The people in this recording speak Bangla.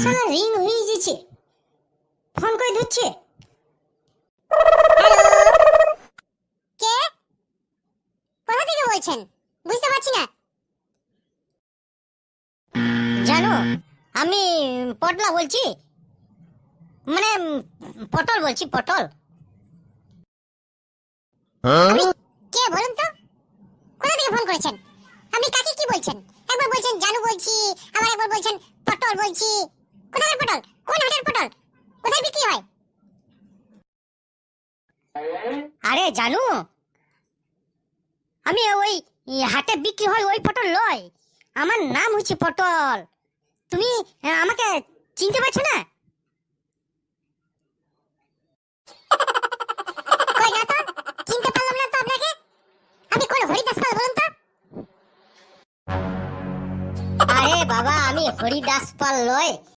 সারা রিং হয়ে যাচ্ছে, ফোন করে ধরছে। কে? কোথা থেকে বলছেন? বুঝতে পারছি না। জানো, আমি পটলা বলছি, মানে পটল বলছি, পটল। কে বলুন তো? কোথা থেকে ফোন করেছেন? আপনি কাকে কি বলছেন? একবার বলছেন জানু বলছি, আবার একবার বলছেন পটল বলছি। কোথায় পটল? কোন হাটের পটল? কোথায় বিক্রি হয়? আরে জানু, আমি ওই হাটে বিক্রি হয় ওই পটল লয়, আমার নাম হচ্ছে পটল। তুমি আমাকে চিনতে পারছো না? কই না তো, চিনতে পারলাম না তো আপনাকে। আপনি কোন হরিদাস পাল বলুন তো? আরে বাবা, আমি হরিদাস পাল লয়,